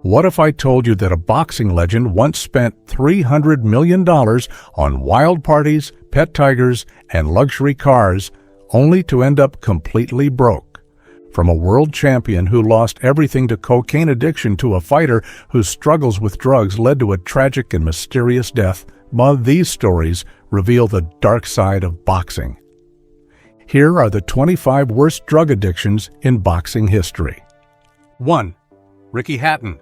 What if I told you that a boxing legend once spent $300 million on wild parties, pet tigers, and luxury cars, only to end up completely broke? From a world champion who lost everything to cocaine addiction to a fighter whose struggles with drugs led to a tragic and mysterious death, these stories reveal the dark side of boxing. Here are the 25 worst drug addictions in boxing history. 1. Ricky Hatton.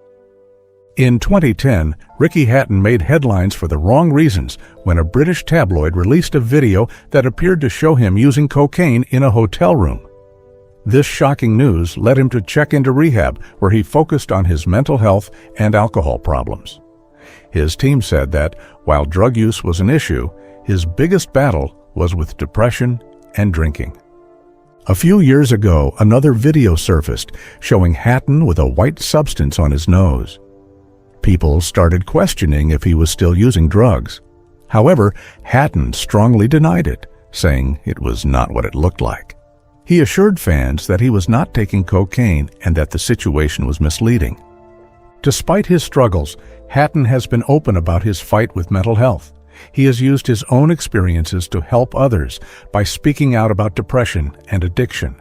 In 2010, Ricky Hatton made headlines for the wrong reasons when a British tabloid released a video that appeared to show him using cocaine in a hotel room. This shocking news led him to check into rehab, where he focused on his mental health and alcohol problems. His team said that, while drug use was an issue, his biggest battle was with depression and drinking. A few years ago, another video surfaced showing Hatton with a white substance on his nose. People started questioning if he was still using drugs. However, Hatton strongly denied it, saying it was not what it looked like. He assured fans that he was not taking cocaine and that the situation was misleading. Despite his struggles, Hatton has been open about his fight with mental health. He has used his own experiences to help others by speaking out about depression and addiction.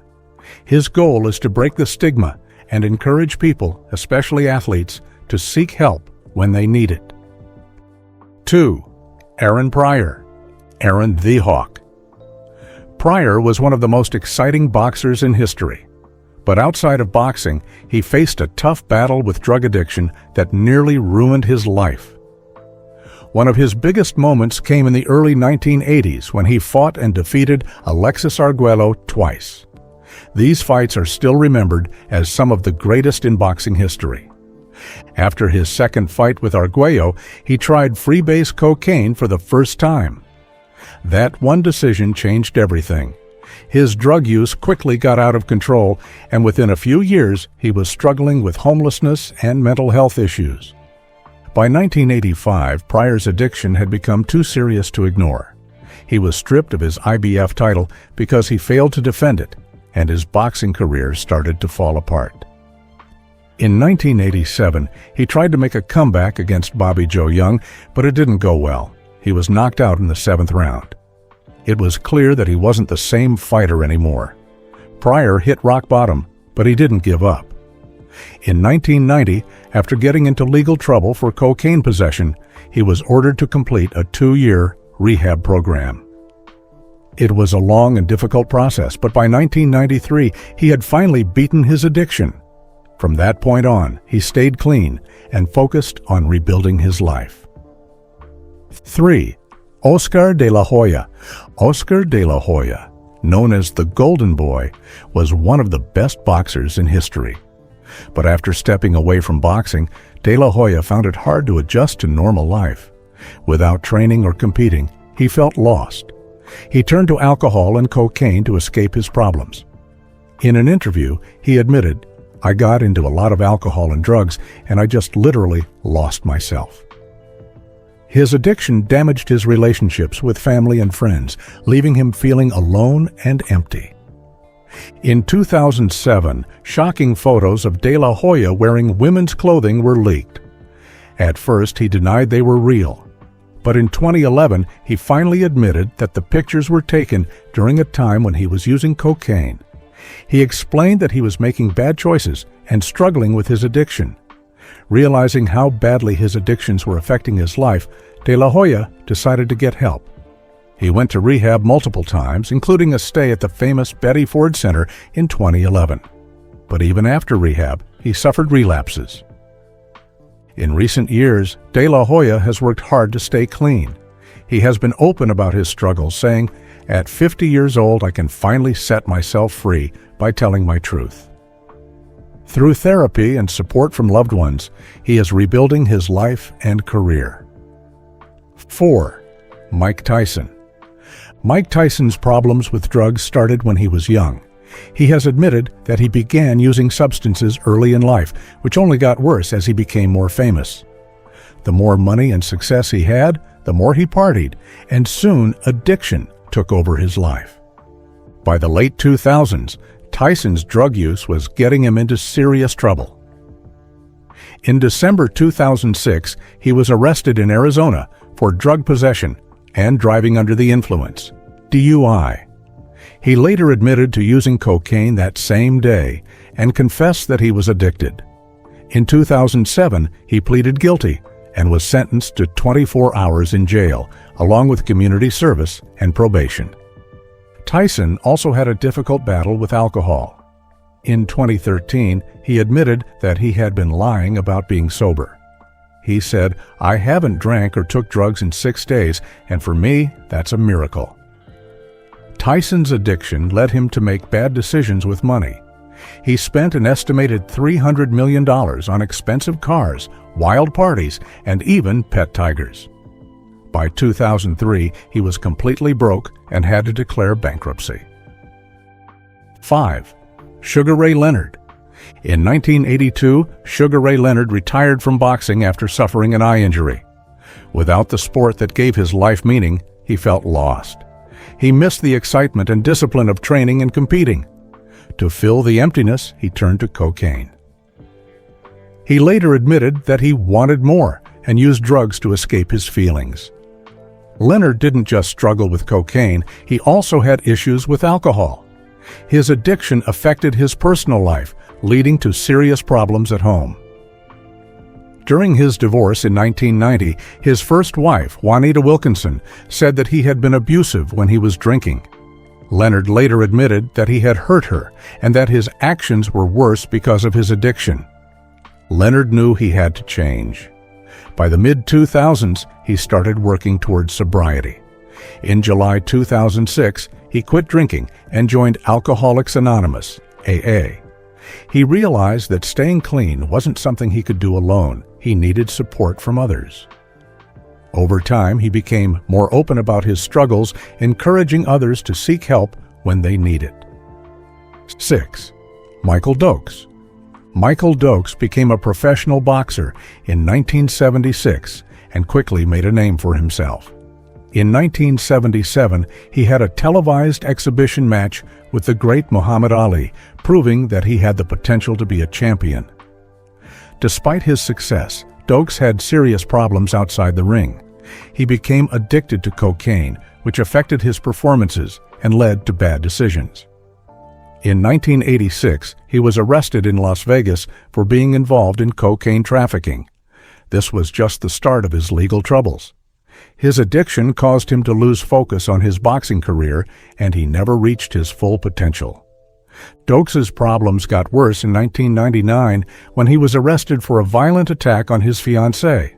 His goal is to break the stigma and encourage people, especially athletes, to seek help when they need it. 2. Aaron Pryor. Aaron the Hawk. Pryor was one of the most exciting boxers in history. But outside of boxing, he faced a tough battle with drug addiction that nearly ruined his life. One of his biggest moments came in the early 1980s when he fought and defeated Alexis Arguello twice. These fights are still remembered as some of the greatest in boxing history. After his second fight with Arguello, he tried freebase cocaine for the first time. That one decision changed everything. His drug use quickly got out of control, and within a few years, he was struggling with homelessness and mental health issues. By 1985, Pryor's addiction had become too serious to ignore. He was stripped of his IBF title because he failed to defend it, and his boxing career started to fall apart. In 1987, he tried to make a comeback against Bobby Joe Young, but it didn't go well. He was knocked out in the 7th round. It was clear that he wasn't the same fighter anymore. Pryor hit rock bottom, but he didn't give up. In 1990, after getting into legal trouble for cocaine possession, he was ordered to complete a 2-year rehab program. It was a long and difficult process, but by 1993, he had finally beaten his addiction. From that point on, he stayed clean and focused on rebuilding his life. 3. Oscar de la Hoya. Oscar de la Hoya, known as the Golden Boy, was one of the best boxers in history. But after stepping away from boxing, de la Hoya found it hard to adjust to normal life. Without training or competing, he felt lost. He turned to alcohol and cocaine to escape his problems. In an interview, he admitted, "I got into a lot of alcohol and drugs, and I just literally lost myself." His addiction damaged his relationships with family and friends, leaving him feeling alone and empty. In 2007, shocking photos of De La Hoya wearing women's clothing were leaked. At first, he denied they were real. But in 2011, he finally admitted that the pictures were taken during a time when he was using cocaine. He explained that he was making bad choices and struggling with his addiction. Realizing how badly his addictions were affecting his life, De La Hoya decided to get help. He went to rehab multiple times, including a stay at the famous Betty Ford Center in 2011. But even after rehab, he suffered relapses. In recent years, De La Hoya has worked hard to stay clean. He has been open about his struggles, saying, "At 50 years old, I can finally set myself free by telling my truth." Through therapy and support from loved ones, he is rebuilding his life and career. 4. Mike Tyson. Mike Tyson's problems with drugs started when he was young. He has admitted that he began using substances early in life, which only got worse as he became more famous. The more money and success he had, the more he partied, and soon addiction took over his life. By the late 2000s, Tyson's drug use was getting him into serious trouble. In December 2006, he was arrested in Arizona for drug possession and driving under the influence, DUI. He later admitted to using cocaine that same day and confessed that he was addicted. In 2007, he pleaded guilty and was sentenced to 24 hours in jail, along with community service and probation. Tyson also had a difficult battle with alcohol. In 2013, he admitted that he had been lying about being sober. He said, "I haven't drank or took drugs in 6 days, and for me, that's a miracle." Tyson's addiction led him to make bad decisions with money. He spent an estimated $300 million on expensive cars, wild parties, and even pet tigers. By 2003, he was completely broke and had to declare bankruptcy. 5. Sugar Ray Leonard. In 1982, Sugar Ray Leonard retired from boxing after suffering an eye injury. Without the sport that gave his life meaning, he felt lost. He missed the excitement and discipline of training and competing. To fill the emptiness, he turned to cocaine. He later admitted that he wanted more and used drugs to escape his feelings. Leonard didn't just struggle with cocaine, he also had issues with alcohol. His addiction affected his personal life, leading to serious problems at home. During his divorce in 1990, his first wife, Juanita Wilkinson, said that he had been abusive when he was drinking. Leonard later admitted that he had hurt her and that his actions were worse because of his addiction. Leonard knew he had to change. By the mid-2000s, he started working towards sobriety. In July 2006, he quit drinking and joined Alcoholics Anonymous, AA. He realized that staying clean wasn't something he could do alone. He needed support from others. Over time, he became more open about his struggles, encouraging others to seek help when they need it. 6. Michael Dokes. Michael Dokes became a professional boxer in 1976 and quickly made a name for himself. In 1977, he had a televised exhibition match with the great Muhammad Ali, proving that he had the potential to be a champion. Despite his success, Dokes had serious problems outside the ring. He became addicted to cocaine, which affected his performances and led to bad decisions. In 1986, he was arrested in Las Vegas for being involved in cocaine trafficking. This was just the start of his legal troubles. His addiction caused him to lose focus on his boxing career, and he never reached his full potential. Dokes' problems got worse in 1999 when he was arrested for a violent attack on his fiancée.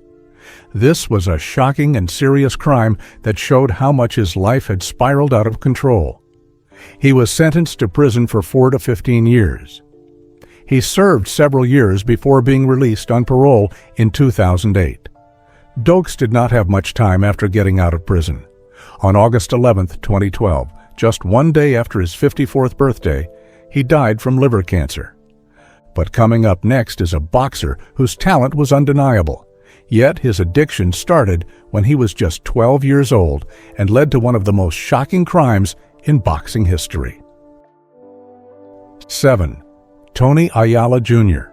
This was a shocking and serious crime that showed how much his life had spiraled out of control. He was sentenced to prison for 4 to 15 years. He served several years before being released on parole in 2008. Dokes did not have much time after getting out of prison. On August 11, 2012, just one day after his 54th birthday, he died from liver cancer. But coming up next is a boxer whose talent was undeniable. Yet his addiction started when he was just 12 years old and led to one of the most shocking crimes in boxing history. 7. Tony Ayala Jr.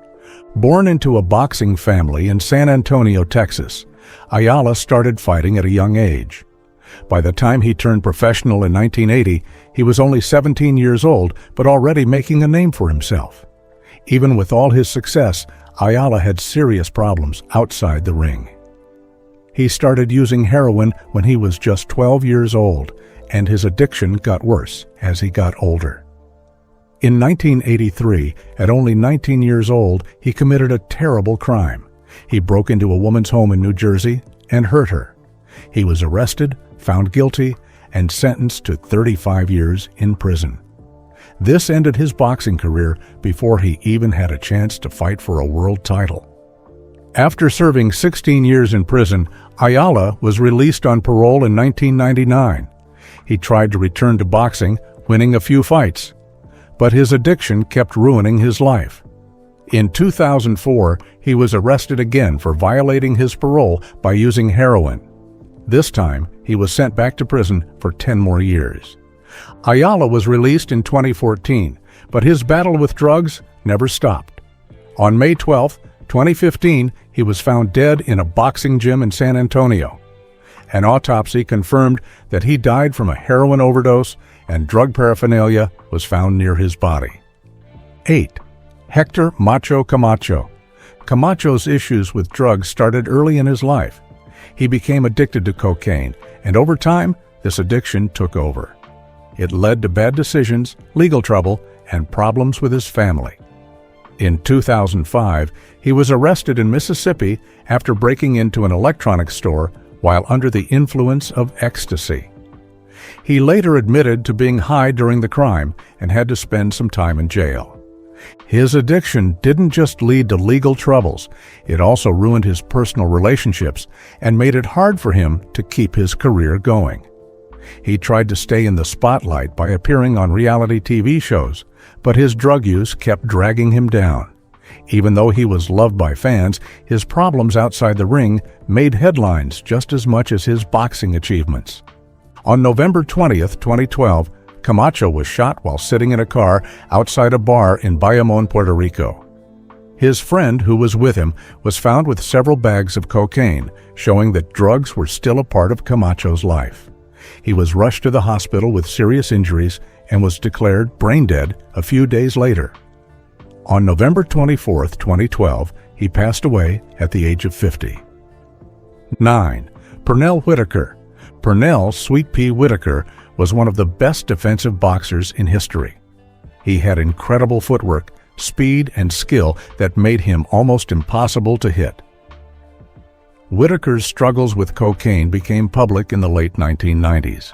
Born into a boxing family in San Antonio, Texas, Ayala started fighting at a young age. By the time he turned professional in 1980, he was only 17 years old, but already making a name for himself. Even with all his success, Ayala had serious problems outside the ring. He started using heroin when he was just 12 years old, and his addiction got worse as he got older. In 1983, at only 19 years old, he committed a terrible crime. He broke into a woman's home in New Jersey and hurt her. He was arrested, found guilty, and sentenced to 35 years in prison. This ended his boxing career before he even had a chance to fight for a world title. After serving 16 years in prison, Ayala was released on parole in 1999. He tried to return to boxing, winning a few fights. But his addiction kept ruining his life. In 2004, he was arrested again for violating his parole by using heroin. This time, he was sent back to prison for 10 more years. Ayala was released in 2014, but his battle with drugs never stopped. On May 12, 2015, he was found dead in a boxing gym in San Antonio. An autopsy confirmed that he died from a heroin overdose, and drug paraphernalia was found near his body. 8. Hector Macho Camacho. Camacho's issues with drugs started early in his life. He became addicted to cocaine, and over time, this addiction took over. It led to bad decisions, legal trouble, and problems with his family. In 2005, he was arrested in Mississippi after breaking into an electronics store while under the influence of ecstasy. He later admitted to being high during the crime and had to spend some time in jail. His addiction didn't just lead to legal troubles, it also ruined his personal relationships and made it hard for him to keep his career going. He tried to stay in the spotlight by appearing on reality TV shows, but his drug use kept dragging him down. Even though he was loved by fans, his problems outside the ring made headlines just as much as his boxing achievements. On November 20th, 2012, Camacho was shot while sitting in a car outside a bar in Bayamon, Puerto Rico. His friend, who was with him, was found with several bags of cocaine, showing that drugs were still a part of Camacho's life. He was rushed to the hospital with serious injuries and was declared brain dead a few days later. On November 24, 2012, he passed away at the age of 50. 9. Pernell Whitaker. Pernell Sweet Pea Whitaker was one of the best defensive boxers in history. He had incredible footwork, speed, and skill that made him almost impossible to hit. Whitaker's struggles with cocaine became public in the late 1990s.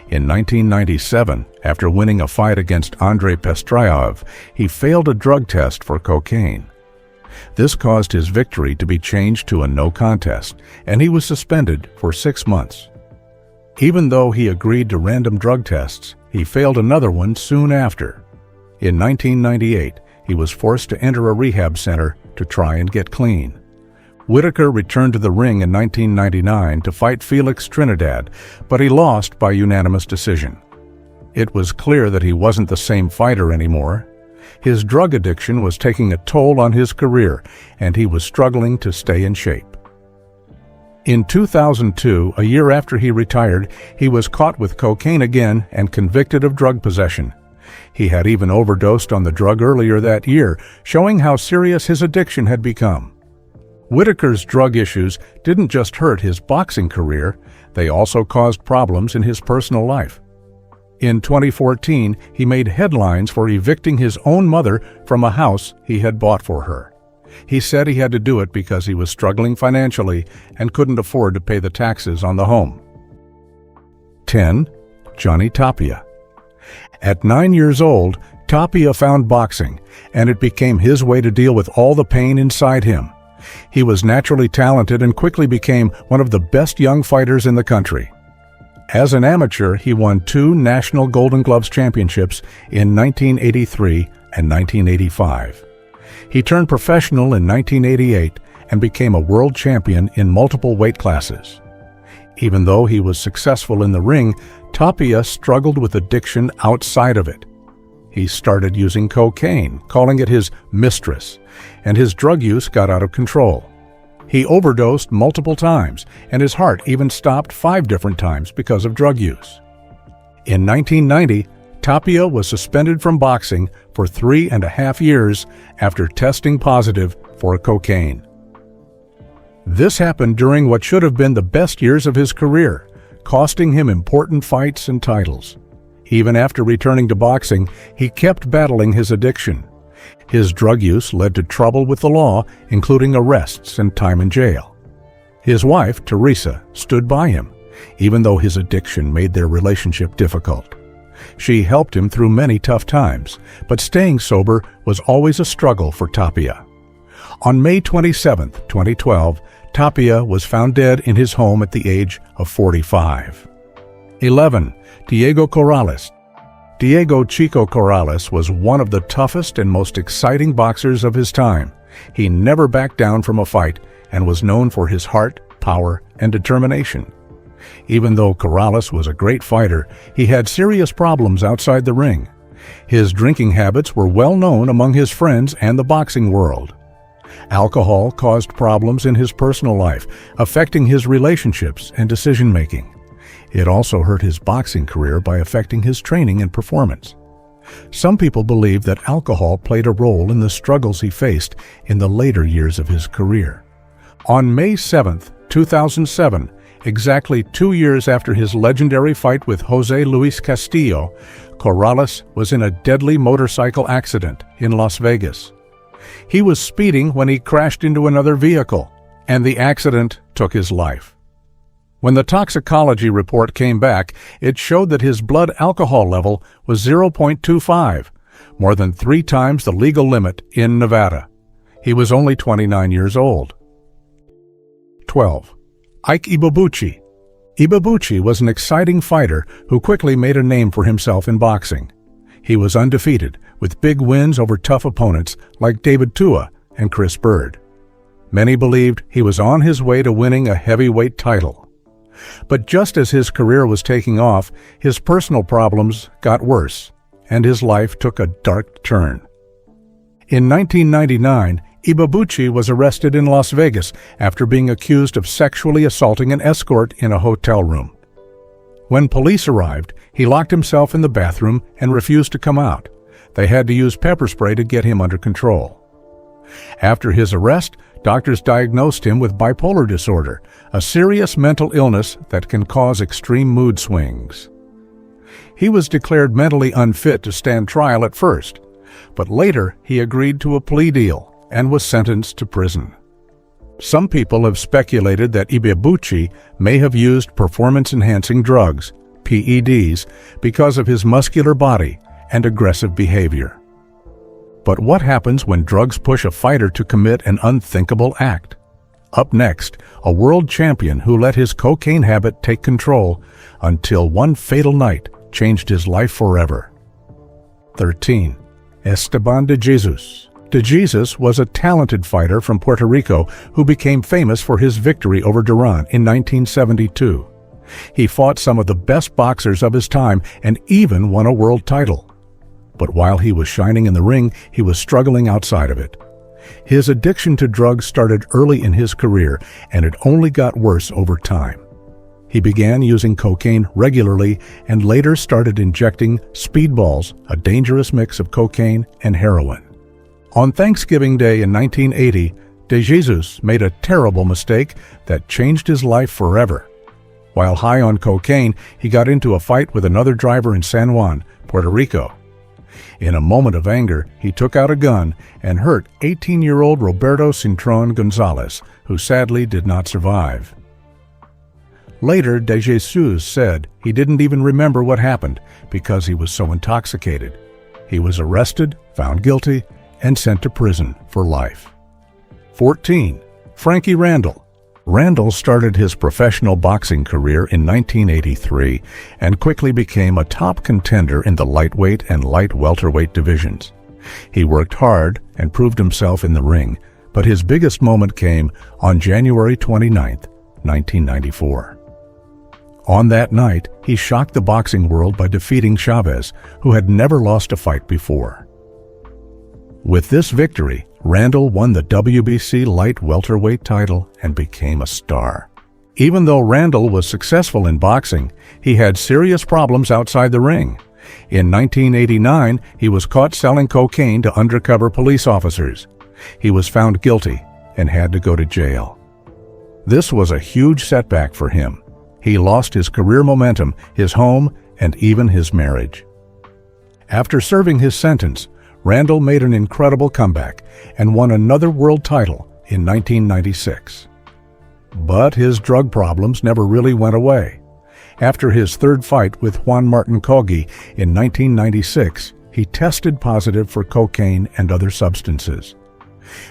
In 1997, after winning a fight against Andrei Pestraev, he failed a drug test for cocaine. This caused his victory to be changed to a no contest, and he was suspended for 6 months. Even though he agreed to random drug tests, he failed another one soon after. In 1998, he was forced to enter a rehab center to try and get clean. Whitaker returned to the ring in 1999 to fight Felix Trinidad, but he lost by unanimous decision. It was clear that he wasn't the same fighter anymore. His drug addiction was taking a toll on his career, and he was struggling to stay in shape. In 2002, a year after he retired, he was caught with cocaine again and convicted of drug possession. He had even overdosed on the drug earlier that year, showing how serious his addiction had become. Whitaker's drug issues didn't just hurt his boxing career, they also caused problems in his personal life. In 2014, he made headlines for evicting his own mother from a house he had bought for her. He said he had to do it because he was struggling financially and couldn't afford to pay the taxes on the home. 10. Johnny Tapia. At 9 years old, Tapia found boxing, and it became his way to deal with all the pain inside him. He was naturally talented and quickly became one of the best young fighters in the country. As an amateur, he won 2 National Golden Gloves championships in 1983 and 1985. He turned professional in 1988 and became a world champion in multiple weight classes. Even though he was successful in the ring, Tapia struggled with addiction outside of it. He started using cocaine, calling it his mistress, and his drug use got out of control. He overdosed multiple times, and his heart even stopped 5 different times because of drug use. In 1990, Tapia was suspended from boxing for 3.5 years after testing positive for cocaine. This happened during what should have been the best years of his career, costing him important fights and titles. Even after returning to boxing, he kept battling his addiction. His drug use led to trouble with the law, including arrests and time in jail. His wife, Teresa, stood by him, even though his addiction made their relationship difficult. She helped him through many tough times, but staying sober was always a struggle for Tapia. On May 27, 2012, Tapia was found dead in his home at the age of 45. 11. Diego Corrales. Diego Chico Corrales was one of the toughest and most exciting boxers of his time. He never backed down from a fight and was known for his heart, power, and determination. Even though Corrales was a great fighter, he had serious problems outside the ring. His drinking habits were well known among his friends and the boxing world. Alcohol caused problems in his personal life, affecting his relationships and decision-making. It also hurt his boxing career by affecting his training and performance. Some people believe that alcohol played a role in the struggles he faced in the later years of his career. On May 7, 2007, exactly 2 years after his legendary fight with Jose Luis Castillo, Corrales was in a deadly motorcycle accident in Las Vegas. He was speeding when he crashed into another vehicle, and the accident took his life. When the toxicology report came back, it showed that his blood alcohol level was 0.25, more than 3 times the legal limit in Nevada. He was only 29 years old. 12. Ike Ibebuchi. Ibebuchi was an exciting fighter who quickly made a name for himself in boxing. He was undefeated, with big wins over tough opponents like David Tua and Chris Bird. Many believed he was on his way to winning a heavyweight title. But just as his career was taking off, his personal problems got worse, and his life took a dark turn. In 1999, Ibebuchi was arrested in Las Vegas after being accused of sexually assaulting an escort in a hotel room. When police arrived, he locked himself in the bathroom and refused to come out. They had to use pepper spray to get him under control. After his arrest, doctors diagnosed him with bipolar disorder, a serious mental illness that can cause extreme mood swings. He was declared mentally unfit to stand trial at first, but later he agreed to a plea deal and was sentenced to prison. Some people have speculated that Ibebuchi may have used performance-enhancing drugs, PEDs, because of his muscular body and aggressive behavior. But what happens when drugs push a fighter to commit an unthinkable act? Up next, a world champion who let his cocaine habit take control until one fatal night changed his life forever. 13. Esteban de Jesus. De Jesus was a talented fighter from Puerto Rico who became famous for his victory over Duran in 1972. He fought some of the best boxers of his time and even won a world title. But while he was shining in the ring, he was struggling outside of it. His addiction to drugs started early in his career, and it only got worse over time. He began using cocaine regularly and later started injecting speedballs, a dangerous mix of cocaine and heroin. On Thanksgiving Day in 1980, De Jesus made a terrible mistake that changed his life forever. While high on cocaine, he got into a fight with another driver in San Juan, Puerto Rico. In a moment of anger, he took out a gun and hurt 18-year-old Roberto Cintron Gonzalez, who sadly did not survive. Later, De Jesus said he didn't even remember what happened because he was so intoxicated. He was arrested, found guilty, and sent to prison for life. 14. Frankie Randall. Randall started his professional boxing career in 1983 and quickly became a top contender in the lightweight and light welterweight divisions. He worked hard and proved himself in the ring, but his biggest moment came on January 29, 1994. On that night, he shocked the boxing world by defeating Chavez, who had never lost a fight before. With this victory, Randall won the WBC light welterweight title and became a star. Even though Randall was successful in boxing, he had serious problems outside the ring. In 1989, he was caught selling cocaine to undercover police officers. He was found guilty and had to go to jail. This was a huge setback for him. He lost his career momentum, his home, and even his marriage. After serving his sentence, Randall made an incredible comeback and won another world title in 1996. But his drug problems never really went away. After his third fight with Juan Martin Kogge in 1996, he tested positive for cocaine and other substances.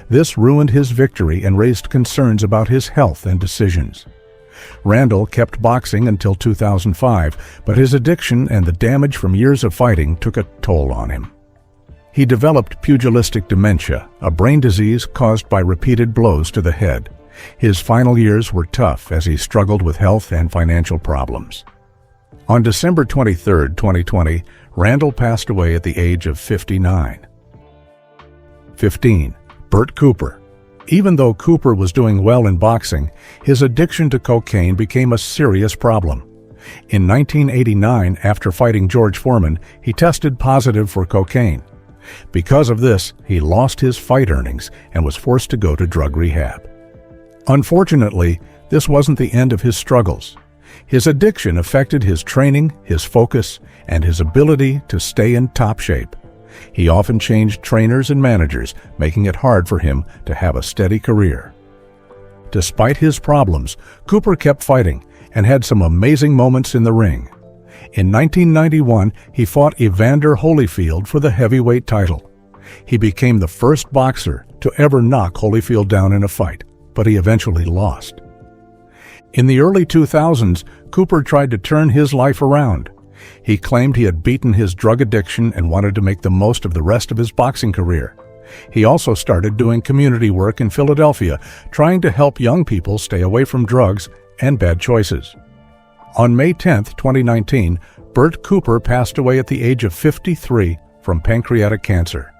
This ruined his victory and raised concerns about his health and decisions. Randall kept boxing until 2005, but his addiction and the damage from years of fighting took a toll on him. He developed pugilistic dementia, a brain disease caused by repeated blows to the head. His final years were tough as he struggled with health and financial problems. On December 23, 2020, Randall passed away at the age of 59. 15. Bert Cooper. Even though Cooper was doing well in boxing, his addiction to cocaine became a serious problem. In 1989, after fighting George Foreman, he tested positive for cocaine. Because of this, he lost his fight earnings and was forced to go to drug rehab. Unfortunately, this wasn't the end of his struggles. His addiction affected his training, his focus, and his ability to stay in top shape. He often changed trainers and managers, making it hard for him to have a steady career. Despite his problems, Cooper kept fighting and had some amazing moments in the ring. In 1991, he fought Evander Holyfield for the heavyweight title. He became the first boxer to ever knock Holyfield down in a fight, but he eventually lost. In the early 2000s, Cooper tried to turn his life around. He claimed he had beaten his drug addiction and wanted to make the most of the rest of his boxing career. He also started doing community work in Philadelphia, trying to help young people stay away from drugs and bad choices. On May 10, 2019, Bert Cooper passed away at the age of 53 from pancreatic cancer.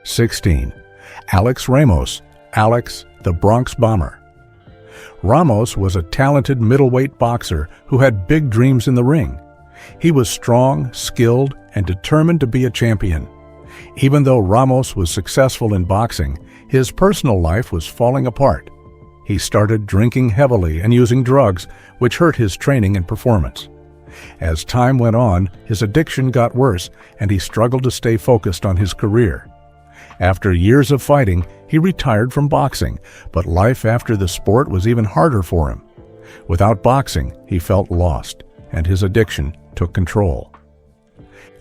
16. Alex Ramos, Alex the Bronx Bomber. Ramos was a talented middleweight boxer who had big dreams in the ring. He was strong, skilled, and determined to be a champion. Even though Ramos was successful in boxing, his personal life was falling apart. He started drinking heavily and using drugs, which hurt his training and performance. As time went on, his addiction got worse, and he struggled to stay focused on his career. After years of fighting, he retired from boxing, but life after the sport was even harder for him. Without boxing, he felt lost, and his addiction took control.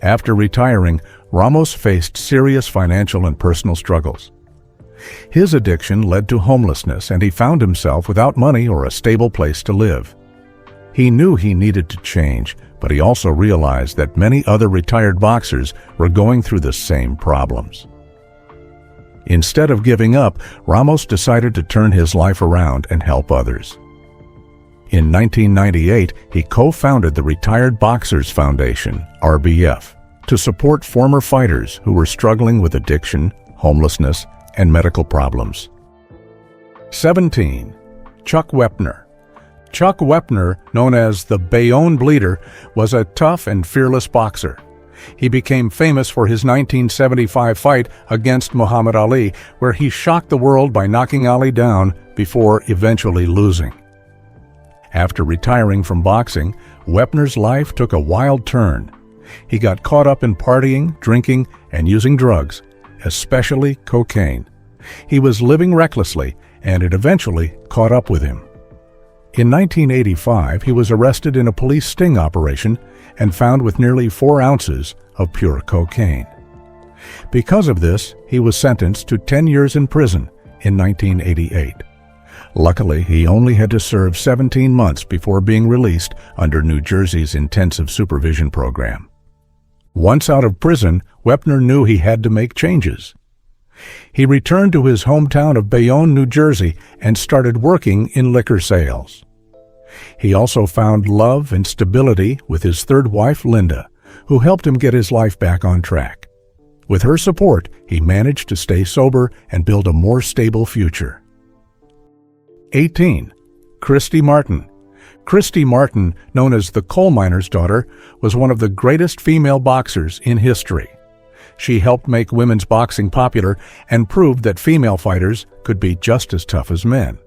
After retiring, Ramos faced serious financial and personal struggles. His addiction led to homelessness, and he found himself without money or a stable place to live. He knew he needed to change, but he also realized that many other retired boxers were going through the same problems. Instead of giving up, Ramos decided to turn his life around and help others. In 1998, he co-founded the Retired Boxers Foundation, RBF, to support former fighters who were struggling with addiction, homelessness, and medical problems. 17. Chuck Wepner. Chuck Wepner, known as the Bayonne Bleeder, was a tough and fearless boxer. He became famous for his 1975 fight against Muhammad Ali, where he shocked the world by knocking Ali down before eventually losing. After retiring from boxing, Wepner's life took a wild turn. He got caught up in partying, drinking, and using drugs, especially cocaine. He was living recklessly, and it eventually caught up with him. In 1985, he was arrested in a police sting operation and found with nearly 4 ounces of pure cocaine. Because of this, he was sentenced to 10 years in prison in 1988. Luckily, he only had to serve 17 months before being released under New Jersey's intensive supervision program. Once out of prison, Wepner knew he had to make changes. He returned to his hometown of Bayonne, New Jersey, and started working in liquor sales. He also found love and stability with his third wife, Linda, who helped him get his life back on track. With her support, he managed to stay sober and build a more stable future. 18. Christy Martin. Christy Martin, known as the coal miner's daughter, was one of the greatest female boxers in history. She helped make women's boxing popular and proved that female fighters could be just as tough as men.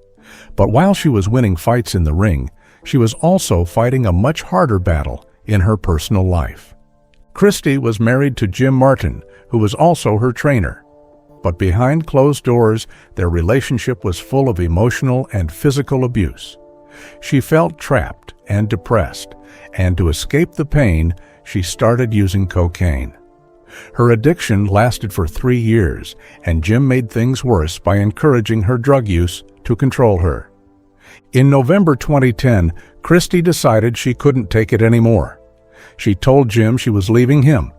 But while she was winning fights in the ring, she was also fighting a much harder battle in her personal life. Christy was married to Jim Martin, who was also her trainer. But behind closed doors, their relationship was full of emotional and physical abuse. She felt trapped and depressed, and to escape the pain, she started using cocaine. Her addiction lasted for 3 years, and Jim made things worse by encouraging her drug use to control her. In November 2010, Christy decided she couldn't take it anymore. She told Jim she was leaving him,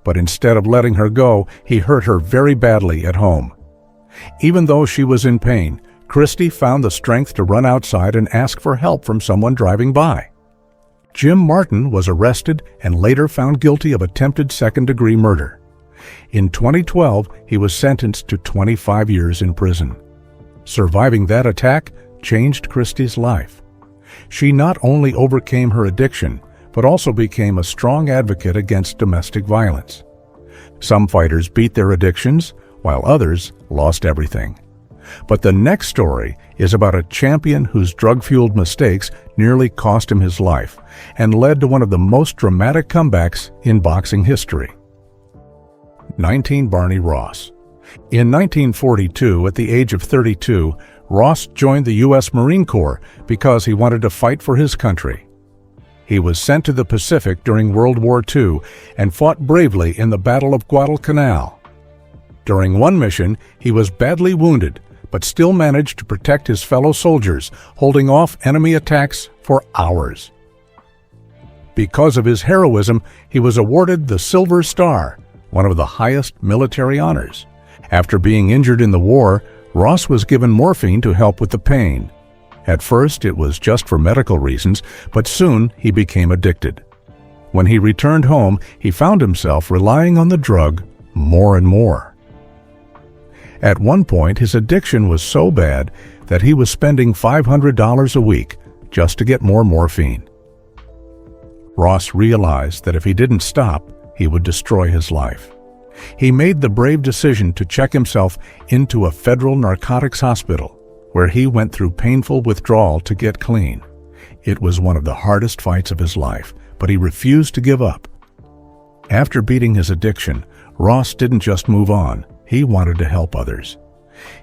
but instead of letting her go, he hurt her very badly at home. Even though she was in pain, Christy found the strength to run outside and ask for help from someone driving by. Jim Martin was arrested and later found guilty of attempted second-degree murder. In 2012, he was sentenced to 25 years in prison. Surviving that attack changed Christie's life. She not only overcame her addiction, but also became a strong advocate against domestic violence. Some fighters beat their addictions, while others lost everything. But the next story is about a champion whose drug-fueled mistakes nearly cost him his life and led to one of the most dramatic comebacks in boxing history. 19. Barney Ross. In 1942, at the age of 32, Ross joined the U.S. Marine Corps because he wanted to fight for his country. He was sent to the Pacific during World War II and fought bravely in the Battle of Guadalcanal. During one mission, he was badly wounded, but still managed to protect his fellow soldiers, holding off enemy attacks for hours. Because of his heroism, he was awarded the Silver Star, one of the highest military honors. After being injured in the war, Ross was given morphine to help with the pain. At first, it was just for medical reasons, but soon he became addicted. When he returned home, he found himself relying on the drug more and more. At one point, his addiction was so bad that he was spending $500 a week just to get more morphine. Ross realized that if he didn't stop, he would destroy his life. He made the brave decision to check himself into a federal narcotics hospital, where he went through painful withdrawal to get clean. It was one of the hardest fights of his life, but he refused to give up. After beating his addiction, Ross didn't just move on, he wanted to help others.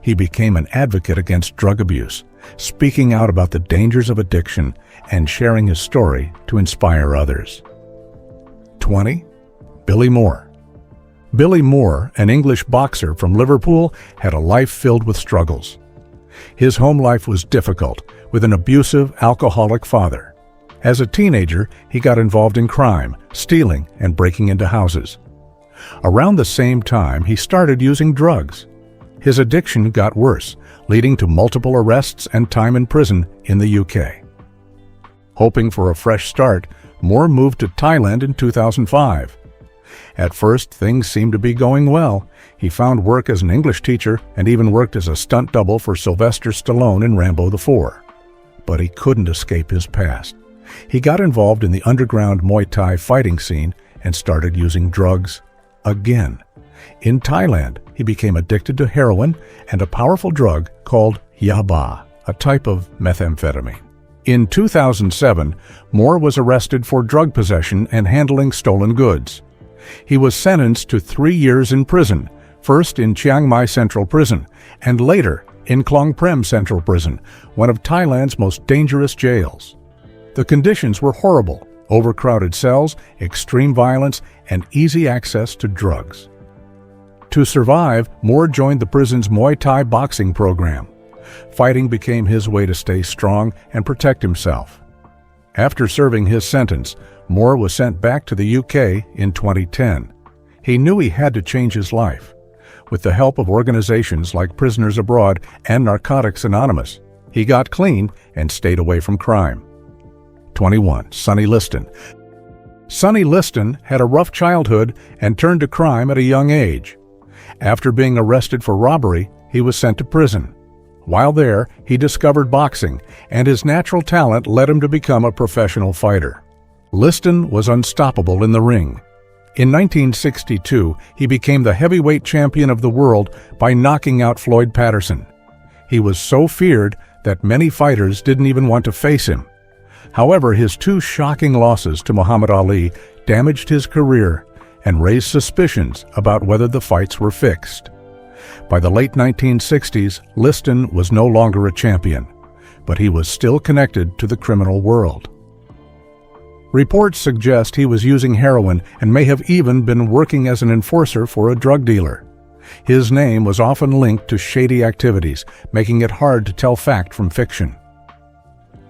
He became an advocate against drug abuse, speaking out about the dangers of addiction and sharing his story to inspire others. 20. Billy Moore. Billy Moore, an English boxer from Liverpool, had a life filled with struggles. His home life was difficult, with an abusive, alcoholic father. As a teenager, he got involved in crime, stealing, and breaking into houses. Around the same time, he started using drugs. His addiction got worse, leading to multiple arrests and time in prison in the UK. Hoping for a fresh start, Moore moved to Thailand in 2005. At first, things seemed to be going well. He found work as an English teacher and even worked as a stunt double for Sylvester Stallone in Rambo 4. But he couldn't escape his past. He got involved in the underground Muay Thai fighting scene and started using drugs again. In Thailand, he became addicted to heroin and a powerful drug called Yaba, a type of methamphetamine. In 2007, Moore was arrested for drug possession and handling stolen goods. He was sentenced to 3 years in prison, first in Chiang Mai Central Prison, and later in Klong Prem Central Prison, one of Thailand's most dangerous jails. The conditions were horrible: overcrowded cells, extreme violence, and easy access to drugs. To survive, Moore joined the prison's Muay Thai boxing program. Fighting became his way to stay strong and protect himself. After serving his sentence, Moore was sent back to the UK in 2010. He knew he had to change his life. With the help of organizations like Prisoners Abroad and Narcotics Anonymous, he got clean and stayed away from crime. 21. Sonny Liston. Sonny Liston had a rough childhood and turned to crime at a young age. After being arrested for robbery, he was sent to prison. While there, he discovered boxing, and his natural talent led him to become a professional fighter. Liston was unstoppable in the ring. In 1962, he became the heavyweight champion of the world by knocking out Floyd Patterson. He was so feared that many fighters didn't even want to face him. However, his 2 shocking losses to Muhammad Ali damaged his career and raised suspicions about whether the fights were fixed. By the late 1960s, Liston was no longer a champion, but he was still connected to the criminal world. Reports suggest he was using heroin and may have even been working as an enforcer for a drug dealer. His name was often linked to shady activities, making it hard to tell fact from fiction.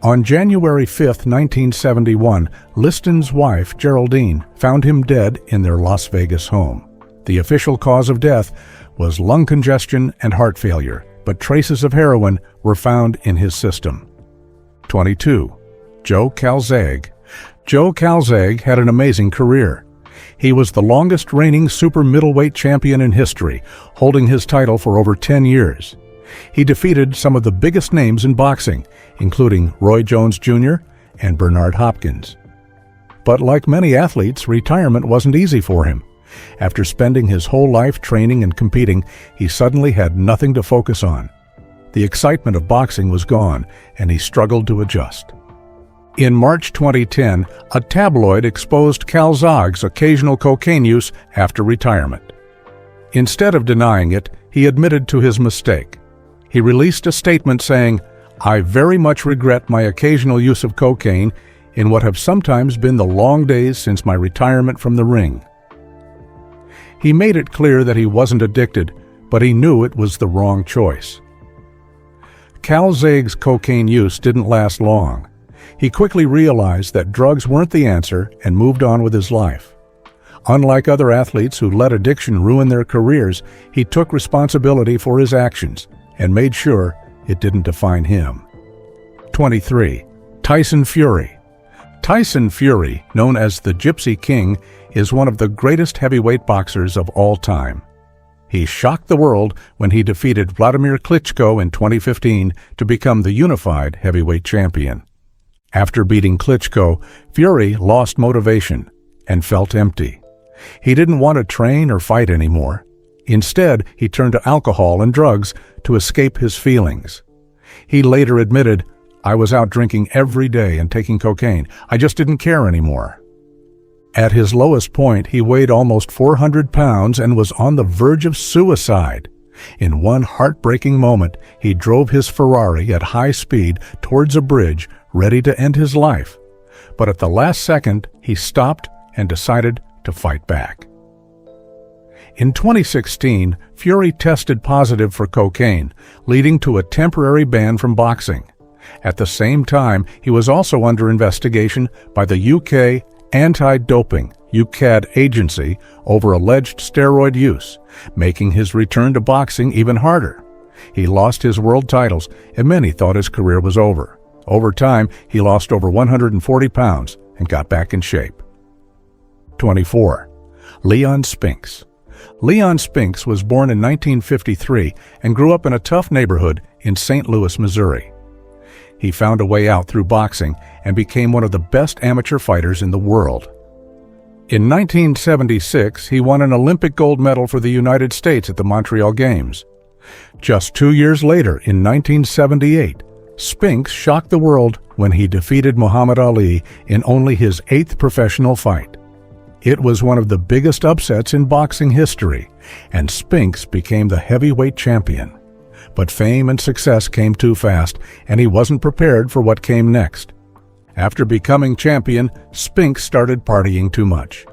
On January 5, 1971, Liston's wife, Geraldine, found him dead in their Las Vegas home. The official cause of death was lung congestion and heart failure, but traces of heroin were found in his system. 22. Joe Calzaghe. Joe Calzaghe had an amazing career. He was the longest reigning super middleweight champion in history, holding his title for over 10 years. He defeated some of the biggest names in boxing, including Roy Jones Jr. and Bernard Hopkins. But like many athletes, retirement wasn't easy for him. After spending his whole life training and competing, he suddenly had nothing to focus on. The excitement of boxing was gone, and he struggled to adjust. In March 2010, a tabloid exposed Cal Zog's occasional cocaine use after retirement. Instead of denying it, he admitted to his mistake. He released a statement saying, "I very much regret my occasional use of cocaine in what have sometimes been the long days since my retirement from the ring." He made it clear that he wasn't addicted, but he knew it was the wrong choice. Cal Zog's cocaine use didn't last long. He quickly realized that drugs weren't the answer and moved on with his life. Unlike other athletes who let addiction ruin their careers, he took responsibility for his actions and made sure it didn't define him. 23. Tyson Fury. Tyson Fury, known as the Gypsy King, is one of the greatest heavyweight boxers of all time. He shocked the world when he defeated Vladimir Klitschko in 2015 to become the unified heavyweight champion. After beating Klitschko, Fury lost motivation and felt empty. He didn't want to train or fight anymore. Instead, he turned to alcohol and drugs to escape his feelings. He later admitted, "I was out drinking every day and taking cocaine. I just didn't care anymore." At his lowest point, he weighed almost 400 pounds and was on the verge of suicide. In one heartbreaking moment, he drove his Ferrari at high speed towards a bridge, ready to end his life. But at the last second, he stopped and decided to fight back. In 2016, Fury tested positive for cocaine, leading to a temporary ban from boxing. At the same time, he was also under investigation by the UK Anti-Doping (UKAD) agency over alleged steroid use, making his return to boxing even harder. He lost his world titles, and many thought his career was over. Over time, he lost over 140 pounds and got back in shape. 24. Leon Spinks. Leon Spinks was born in 1953 and grew up in a tough neighborhood in St. Louis, Missouri. He found a way out through boxing and became one of the best amateur fighters in the world. In 1976, he won an Olympic gold medal for the United States at the Montreal Games. Just 2 years later, in 1978, Spinks shocked the world when he defeated Muhammad Ali in only his 8th professional fight. It was one of the biggest upsets in boxing history, and Spinks became the heavyweight champion. But fame and success came too fast, and he wasn't prepared for what came next. After becoming champion, Spinks started partying too much.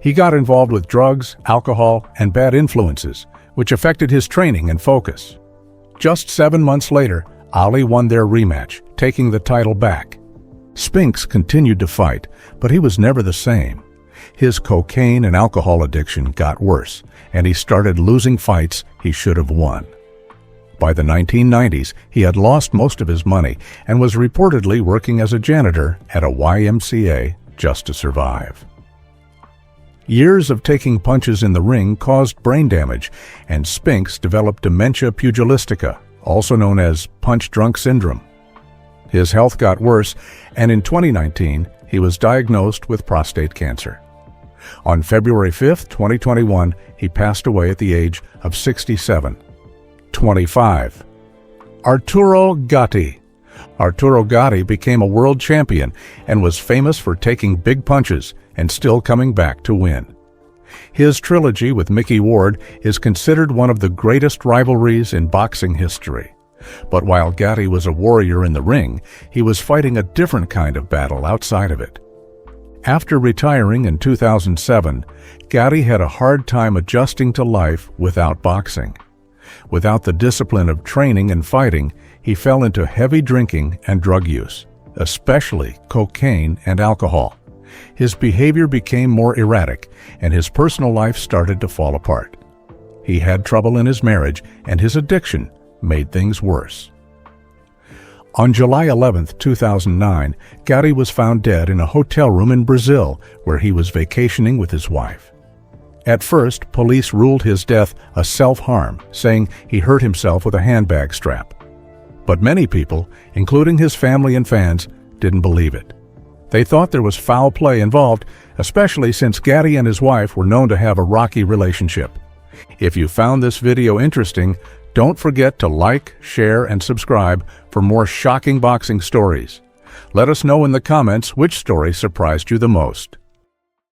He got involved with drugs, alcohol, and bad influences, which affected his training and focus. Just 7 months later, Ali won their rematch, taking the title back. Spinks continued to fight, but he was never the same. His cocaine and alcohol addiction got worse, and he started losing fights he should have won. By the 1990s, he had lost most of his money and was reportedly working as a janitor at a YMCA just to survive. Years of taking punches in the ring caused brain damage, and Spinks developed dementia pugilistica, also known as punch-drunk syndrome. His health got worse, and in 2019, he was diagnosed with prostate cancer. On February 5, 2021, he passed away at the age of 67. 25. Arturo Gatti. Arturo Gatti became a world champion and was famous for taking big punches and still coming back to win. His trilogy with Mickey Ward is considered one of the greatest rivalries in boxing history. But while Gatti was a warrior in the ring, he was fighting a different kind of battle outside of it. After retiring in 2007, Gatti had a hard time adjusting to life without boxing. Without the discipline of training and fighting, he fell into heavy drinking and drug use, especially cocaine and alcohol. His behavior became more erratic, and his personal life started to fall apart. He had trouble in his marriage, and his addiction made things worse. On July 11, 2009, Gatti was found dead in a hotel room in Brazil where he was vacationing with his wife. At first, police ruled his death a self-harm, saying he hurt himself with a handbag strap. But many people, including his family and fans, didn't believe it. They thought there was foul play involved, especially since Gatti and his wife were known to have a rocky relationship. If you found this video interesting, don't forget to like, share, and subscribe for more shocking boxing stories. Let us know in the comments which story surprised you the most.